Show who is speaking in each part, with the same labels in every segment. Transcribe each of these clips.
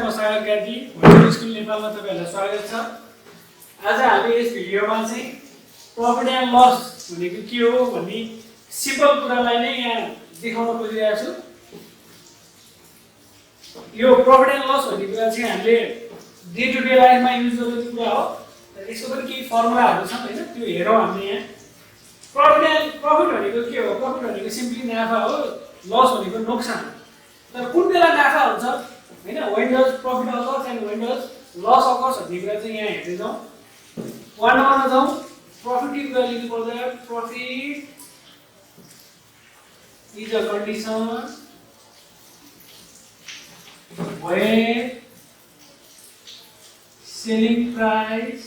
Speaker 1: म सागर Karki hotel school नेपालमा तपाईहरुलाई स्वागत छ। आज हामी यस भिडियोमा चाहिँ प्रॉफिट एन्ड लस भनेको के हो भन्ने सिम्पल कुरालाई नै यहाँ देखाउन खोजिरहेको छु। यो प्रॉफिट एन्ड लस भन्ने कुरा चाहिँ हामीले डे टु डे लाइफमा युज गर्ने कुरा हो। यसको पनि केही फर्मुलाहरु छन् हैन, त्यो हेरौँ हामीले यहाँ। प्रॉफिट भनेको के हो? प्रॉफिट भनेको सिम्पली नाफा हो, लस भनेको नोक्सान। तर कुन बेला नाफा हुन्छ हैन, when does profit occurs and when does loss occurs भन्ने कुरा चाहिँ यहाँ हेर्दै जाउँ। 1 नम्बरमा जाउँ। प्रॉफिट की कुरा लेख्नु पर्दा profit is a condition where selling price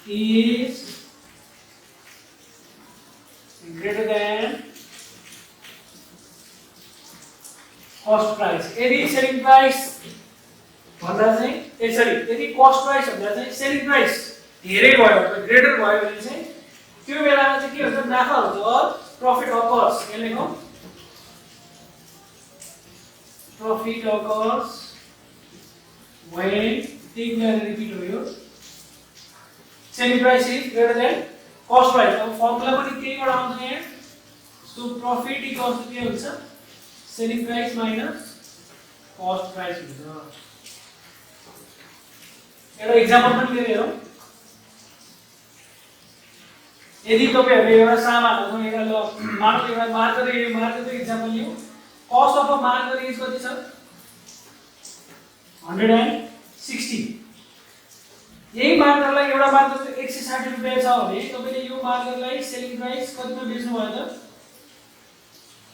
Speaker 1: is greater than cost price. यदि selling price भन्दा चाहिँ यदि cost price भन्दा चाहिँ selling price धेरै भयो अथवा ग्रेटर भयो भने चाहिँ त्यो बेलामा चाहिँ के हुन्छ? नाफा हुन्छ, प्रॉफिट occurs। यहाँ लेखौँ, प्रॉफिट occurs when त्यही कुरा रिपिट हो यो, selling price is greater than cost price। अब फर्मुला पनि त्यहीबाट आउँछ यहाँ। सो प्रॉफिट इक्वल्स टु के हुन्छ? selling price minus cost price हुन्छ। एउटा एक्जाम्पल पनि लिएर हेरौँ। यदि तपाईहरुले एउटा सामान अथवा एउटा मार्क एउटा मार्केटको एक्जाम्पल लियौ, cost of a market is कति छ? 160। यही मार्केटलाई एउटा मार्केटको 160 रुपैयाँ छ भने तपाईले यो मार्केटलाई सेलिङ प्राइस कतिमा बेच्नु भयो त?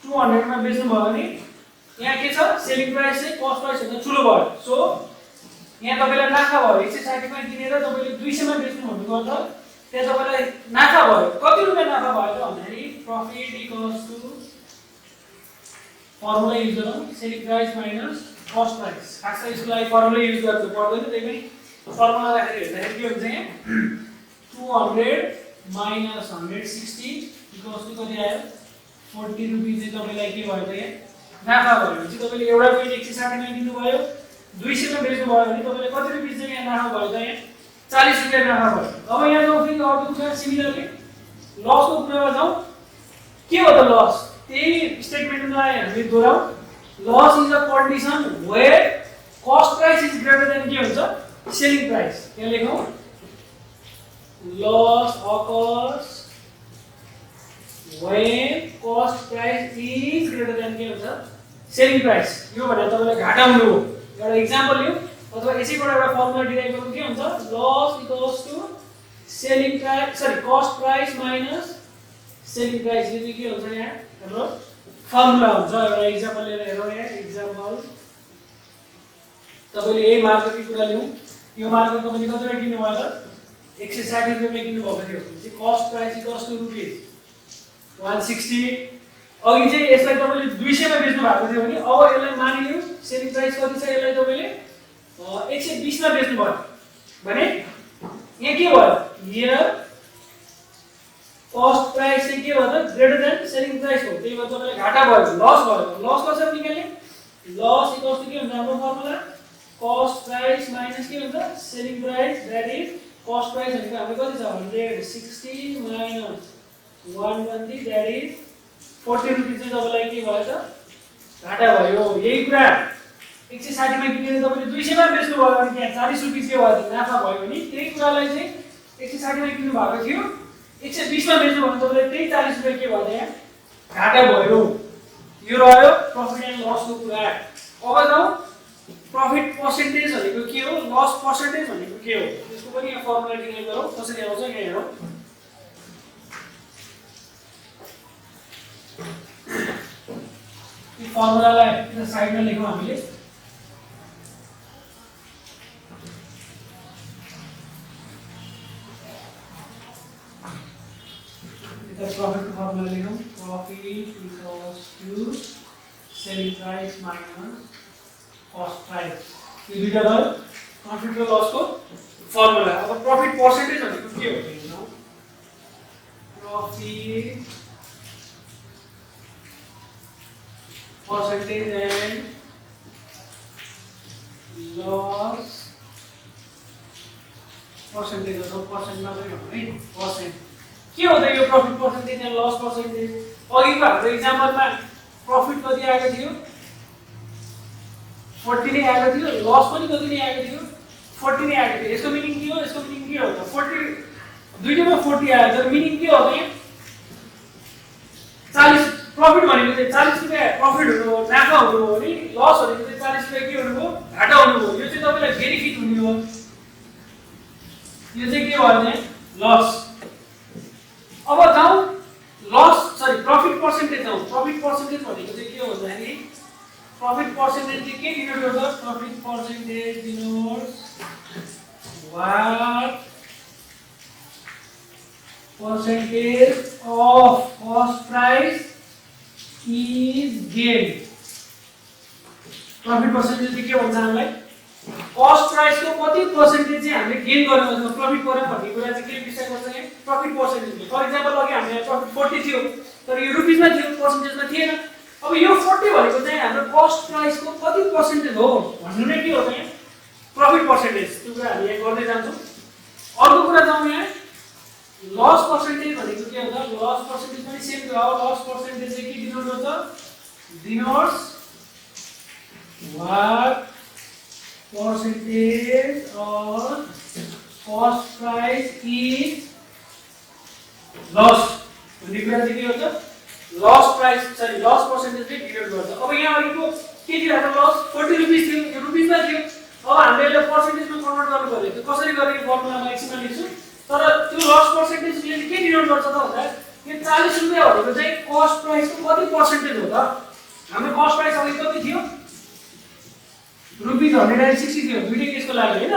Speaker 1: 200 मा बेच्नु भयो भने यहाँ के छ? सेलिङ प्राइस चाहिँ कस्ट प्राइस भन्दा ठुलो भयो। सो यहाँ तपाईलाई नाफा भयो। 160 मा किनेर तपाईले 200 मा बेच्नु भनेको अर्थ त्यहाँ तपाईलाई नाफा भयो। कति रुपैयाँ नाफा भयो त भन्दाखेरि profit equals to formula use गरौँ, selling price minus cost price. खासै यसको लागि फर्मुला युज गर्नु पर्दैन, त्यही पनि फर्मुला राखेर हेर्दाखेरि के हुन्छ यहाँ? 200 माइनस 160 इक्वल्स टु कति आयो? 40 रुपैयाँ चाहिँ तपाईलाई के भयो त यहाँ? नाफा भयो। भने चाहिँ तपाईले एउटा पेन 160 मा किन्नु भयो, 200 मा बेच्नु भयो भने तपाईले कति रुपैयाँ चाहिँ यहाँ नाफा भयो त? यहाँ 40 रुपैयाँ नाफा भयो। अब यहाँ जाउँ फेरि अर्को कुरा सिमिलरली लसको कुरामा जाउँ। के हो त लस? त्यही स्टेटमेन्टलाई हामीले दोहोऱ्याउँ। Loss is a condition where cost price is greater than के हुन्छ? Selling price. यहाँ लेखौँ, loss occurs when cost price is greater than के हुन्छ? Selling price. यो भनेर तपाईलाई घाटा हुनु हो। एउटा एक्जाम्पल लियौ अथवा यसैबाट एउटा फर्मुला डिराइभ गर्नु के हुन्छ? Loss equals to selling price cost price minus selling price. यो चाहिँ के हुन्छ यहाँ? हाम्रो फर्मुला हुन्छ। एउटा एक्जाम्पल लिएर हेरौँ यहाँ। एक्जाम्पल तपाईले यही मार्केटको कुरा लियौ। यो मार्केट तपाईले कतिमा किन्नु भयो त? 160 रुपैयाँमा किन्नु भएको थियो। चाहिँ cost price equals to rupees 160। अघि चाहिँ यसलाई तपाईले 200 मा बेच्नु भएको थियो भने अब यसलाई मानिलियौ सेलिङ प्राइस कति छ? यसलाई तपाईले 120 मा बेच्नु भयो भने यहाँ के भयो? हियर कस्ट प्राइस चाहिँ के भयो त? ग्रेटर देन सेलिङ प्राइस हो। त्यही भएर तपाईलाई घाटा भयो, लस भयो। लस कसरी निकाल्ने? लस इक्वल्स टु के हुन्छ? हाम्रो फर्मुला कस्ट प्राइस माइनस के हुन्छ? Selling price, that is cost price भनेको हाम्रो कति छ? 160 माइनस 120 दैट इज 40 रुपैयाँ चाहिँ तपाईलाई के भयो त? घाटा भयो। यही कुरा 160 मा किनेर तपाईले 200 मा बेच्नु भयो भने त्यहाँ 40 रुपैयाँ के भयो त? नाफा भयो नि। त्यही कुरालाई चाहिँ 160 मा किन्नु भएको थियो, 120 मा बेच्नु भने तपाईले त्यही 40 रुपैयाँ के भयो त? यहाँ घाटा भयो। यो रह्यो प्रॉफिट एन्ड लसको कुरा। अब जाउँ प्रॉफिट पर्सेन्टेज भनेको के हो, लस पर्सेन्टेज भनेको के हो? त्यसको पनि यहाँ फर्मुला डिराइभ गरौँ। कसरी आउँछ यहाँ हेरौँ। यो फर्मुलालाई यता साइडमा लेखौँ हामीले। यता प्रॉफिटको फर्मुला लेखौँ। Profit equals to selling price minus cost price. यो दुईटा भयो प्रॉफिट र लसको फर्मुला। अब प्रॉफिट पर्सेन्टेज भनेको के हो? Profit percentage and loss percentage हो पर्सेन्ट नगरी है पर्सेन्ट के हो त यो profit percentage and loss percentage अघिको हाम्रो इक्जाम्पलमा प्रफिट कति आएको थियो 40 नै आएको थियो लस पनि कति नै आएको थियो 40 नै आएको थियो यसको मिनिङ के हो त 40 दुईटैमा 40 आयो तर मिनिङ के हो त यहाँ 40 प्रफिट भनेको चाहिँ 40 रुपैयाँ प्रफिट हुनु हो नाफा हुनु हो नि लस भनेको चाहिँ 40 रुपैयाँ के हुनु हो घाटा हुनु हो यो चाहिँ तपाईलाई बेनिफिट हुने हो यो चाहिँ के भयो भने लस अब जाऊ लस सरी प्रफिट पर्सेन्टेज जाऊ प्रफिट पर्सेन्टेज भनेको चाहिँ के हो भन्दाखेरि प्रफिट पर्सेन्टेज चाहिँ के डिनोट गर्छ profit percentage denotes what percentage of cost price is gained profit percentage चाहिँ के भन्छ हामीलाई कस्ट प्राइस को कति पर्सेन्टेज चाहिँ हामीले गेन गरेको छ प्रफिट गरे भन्ने कुरा चाहिँ के डिसाइड गर्छ यहाँ प्रफिट पर्सेन्टेज फर एक्जाम्पल अघि हामीले प्रफिट 40 थियो तर यो रुपीसमा थियो पर्सेन्टेजमा थिएन अब यो 40 भनेको चाहिँ हाम्रो कस्ट प्राइस को कति पर्सेन्टेज हो भन्नु नै के हो त यहाँ प्रफिट पर्सेन्टेज त्यो कुरा हामी यहाँ गर्दै जान्छौँ अर्को कुरा जाउँ यहाँ लस पर्सेन्टेज भनेको के हुन्छ लस पर्सेन्टेज पनि सेम हो लस पर्सेन्टेज चाहिँ के डिनोट गर्छ denotes what percentage of cost price is loss भन्ने कुरा चाहिँ के हुन्छ loss price sorry loss percentage चाहिँ डिनोट गर्छ अब यहाँ अघिको के थियो हाम्रो लस 40 रुपैयाँ थियो यो रुपैयाँमा थियो अब हामीले यसलाई पर्सेन्टेजमा कन्भर्ट गर्नु पर्यो त्यो कसरी गरेको फर्मुलामा एकछिनमा लेख्छु तर त्यो लस पर्सेन्टेजले के डिनोट गर्छ त भन्दा यो 40 रुपैयाँ भनेको चाहिँ कस्ट प्राइसको कति पर्सेन्टेज हो त हाम्रो कस्ट प्राइस अघि कति थियो रुपीज 160 थियो दुईटै केसको लागि हैन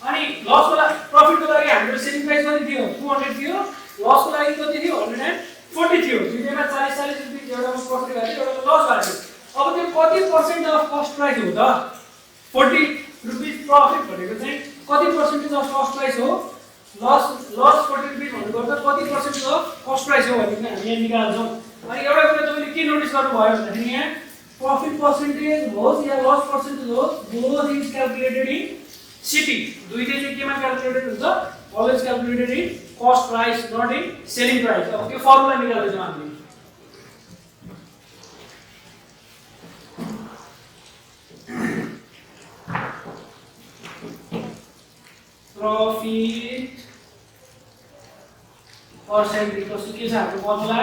Speaker 1: अनि लसको लागि प्रफिटको लागि हाम्रो सेलिङ प्राइस कति थियो 200 थियो लसको लागि कति थियो 140 थियो दुईटैमा 40 रुपैयाँ एउटामा प्रफिट भयो एउटामा लस भयो अब त्यो कति पर्सेन्ट अफ कस्ट प्राइस हो त 40 रुपैयाँ प्रफिट भनेको चाहिँ कति पर्सेन्टेज अफ कस्ट प्राइस हो लस 40 रुपैयाँ भन्नु गर्दा कति पर्सेन्टेज अफ कस्ट प्राइस हो भनेको चाहिँ हामी यहाँ निकाल्छौँ अनि एउटा कुरा तपाईले के नोटिस गर्नुभयो भन्दाखेरि यहाँ profit percentage was yeah loss percentage was both is calculated in CP दुईटै चाहिँ केमा क्याल्कुलेटेड हुन्छ always calculated in cost price not in selling price अब त्यो फर्मुला निकाल्दै छौं हामीले profit percentage कस्तो के छ हाम्रो formula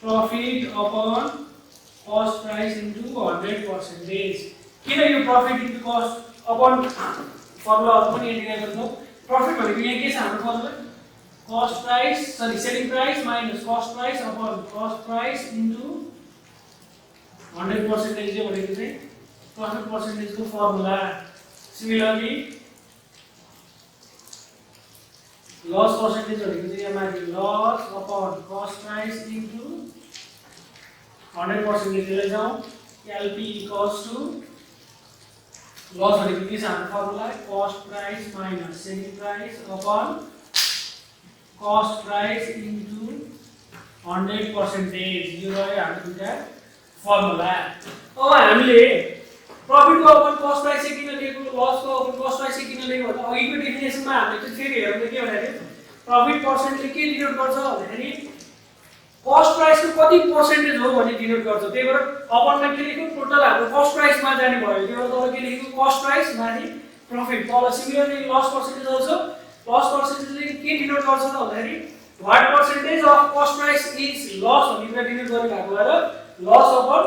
Speaker 1: profit upon cost price into 100%. किन यो profit into cost upon formula पनि यहाँ गर्छौं profit भनेको यहाँ के छ हाम्रो formula cost price sorry selling price minus cost price upon cost price into 100% जो भनेको चाहिँ profit percentage को फर्मुला similarly loss percentage भनेको चाहिँ यहाँ माथि loss upon cost price into 100% ले जाऊँ LP equals to loss भनेको के छ हाम्रो formula cost price minus selling price upon cost price into 100% यो रह्यो हाम्रो दुईटा फर्मुला अब हामीले प्रॉफिट को अपन कॉस्ट प्राइस चाहिँ किन लिएको लस को अपन कॉस्ट प्राइस चाहिँ किन लिएको भन्दा अघिको डेफिनेसनमा हामीले चाहिँ फेरि हेर्दा के भन्दाखेरि प्रॉफिट पर्सेन्टले के डिनोट गर्छ भन्दाखेरि कॉस्ट प्राइस को कति पर्सेन्टेज हो भन्ने डिनोट गर्छ त्यही भएर अपनमा के लेख्नु टोटल हाम्रो कॉस्ट प्राइसमा जाने भयो त्यही भएर तपाईले के लेख्नु कॉस्ट प्राइस माथि प्रॉफिट तल सिमिलरली लस पर्सेन्टेज आउँछ लस पर्सेन्टेजले के डिनोट गर्छ त भन्दाखेरि what percentage of cost price is loss भन्ने कुरा डिनोट गर्ने भएको भएर लस अपन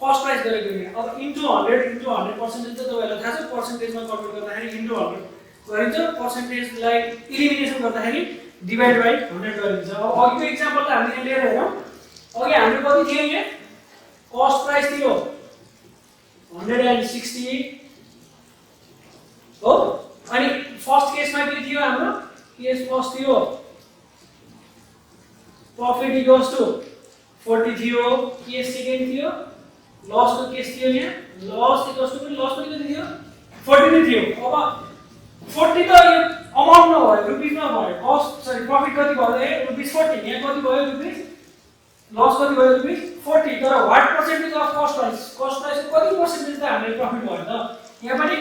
Speaker 1: कॉस्ट प्राइस गरेको नि अब इन्टु 100 इन्टु 100% चाहिँ तपाईहरुलाई थाहा छ पर्सेन्टेजमा कन्भर्ट गर्दाखेरि इन्टु 100 गरिन्छ पर्सेन्टेजलाई इलिमिनेसन गर्दाखेरि डिवाइड बाइ 100 गरिन्छ अब अघिको एक्जाम्पललाई हामीले यहाँ लिएर हेरौँ अघि हाम्रो कति थियो यहाँ कॉस्ट प्राइस थियो 160 हो अनि फर्स्ट केसमा के थियो हाम्रो केस फर्स्ट थियो प्रॉफिट इक्वल्स टु 40 थियो केस सेकेन्ड थियो लस को केस थियो यहाँ लस इक्वल्स टु लस पनि कति थियो 40 नै थियो अब 40 त यो अमाउन्ट नभयो रुपीसमा भयो कस्ट सरी प्रॉफिट कति भयो रुपीस 40 यहाँ कति भयो रुपीस लस कति भयो रुपीस 40 तर what percentage of cost price को कति पर्सेन्टेज त हामीले प्रफिट भयो त यहाँ पनि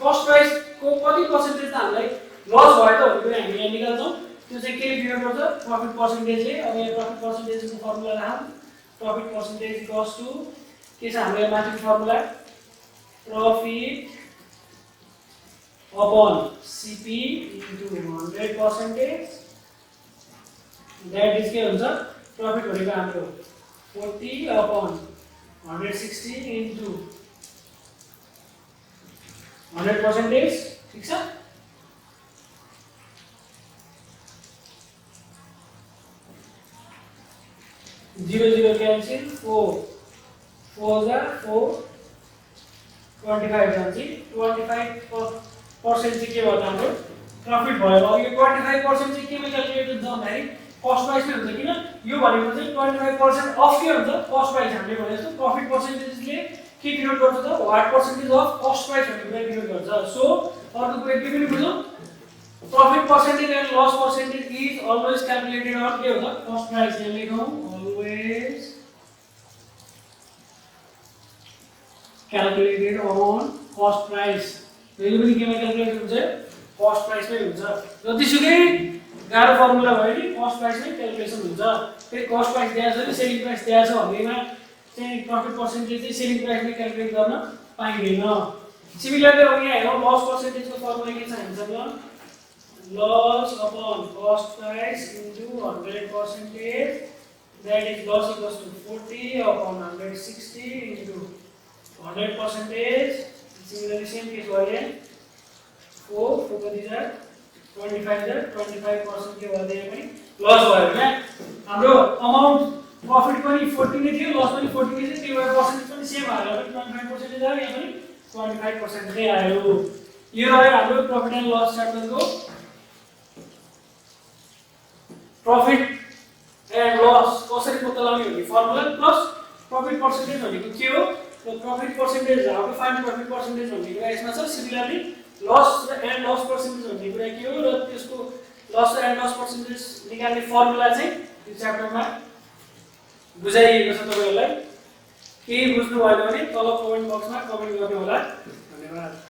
Speaker 1: कस्ट प्राइस को कति पर्सेन्टेज त हामीलाई लस भयो त भनेको हामी यहाँ निकाल्छौं त्यो चाहिँ के डिनोट गर्छ प्रफिट पर्सेन्टेजले अब यहाँ प्रफिट पर्सेन्टेजको फर्मुला राखौं प्रफिट पर्सेन्टेज इक्वल्स टु के छ हाम्रो यहाँ माथिको formula profit upon CP into 100% that is के हुन्छ प्रफिट भनेको हाम्रो 40 upon 160 into 100% ठीक छ 0 0 cancel 4 4 जा 4 25 जान्छ 25% चाहिँ के भयो हाम्रो प्रफिट भयो अब यो 25% चाहिँ केमा क्याल्कुलेट हुन्छ भन्दाखेरि कस्ट प्राइसमै हुन्छ किन यो भनेको चाहिँ 25% अफ के हुन्छ कस्ट प्राइस हामीले भने जस्तो प्रफिट पर्सेन्टेजले के डिनोट गर्छ त what percentage of cost price भन्ने कुरा डिनोट गर्छ सो अर्को कुरा के पनि बुझौं profit percentage and loss percentage is always calculated on के हुन्छ कस्ट प्राइस यहाँ लेखौं always calculated on cost price यो पनि केमा क्याल्कुलेट हुन्छ कस्ट प्राइसमै हुन्छ जतिसुकै गाह्रो फर्मुला भयो नि कस्ट प्राइसमै क्याल्कुलेसन हुन्छ फेरि कस्ट प्राइस दिएको छ नि सेलिङ प्राइस दिएको छ भन्नेमा चाहिँ प्रफिट पर्सेन्टेज चाहिँ सेलिङ प्राइसमै क्याल्कुलेट गर्न पाइँदैन सिमिलरली अब यहाँ हेरौँ लस पर्सेन्टेजको फर्मुला के छ हामीसँग loss upon cost price into 100% that is loss equals to 40 upon 160 into 100%. Similarly, same case again. 4 for these are 25% के भयो यहाँ पनि लस भयो हैन हाम्रो अमाउन्ट प्रफिट पनि 40 नै थियो लस पनि 40 नै थियो त्यो भएर पर्सेन्टेज पनि सेम आयो 25% आयो यहाँ पनि 25% नै आयो यो रह्यो हाम्रो प्रफिट एन्ड लस च्याप्टरको प्रफिट एन्ड लस कसरी पत्ता लगाउने भन्ने फर्मुला प्लस प्रफिट पर्सेन्टेज भनेको के हो So profit percentage, how to find profit percentage भन्ने कुरा यसमा छ similarly loss and loss percentage भन्ने कुरा के हो र त्यसको लस एन्ड लस पर्सेन्टेज निकाल्ने फर्मुला चाहिँ यो च्याप्टरमा बुझाइएको छ तपाईहरुलाई केही बुझ्नु भएन भने तल कमेन्ट बक्समा कमेन्ट गर्नु होला धन्यवाद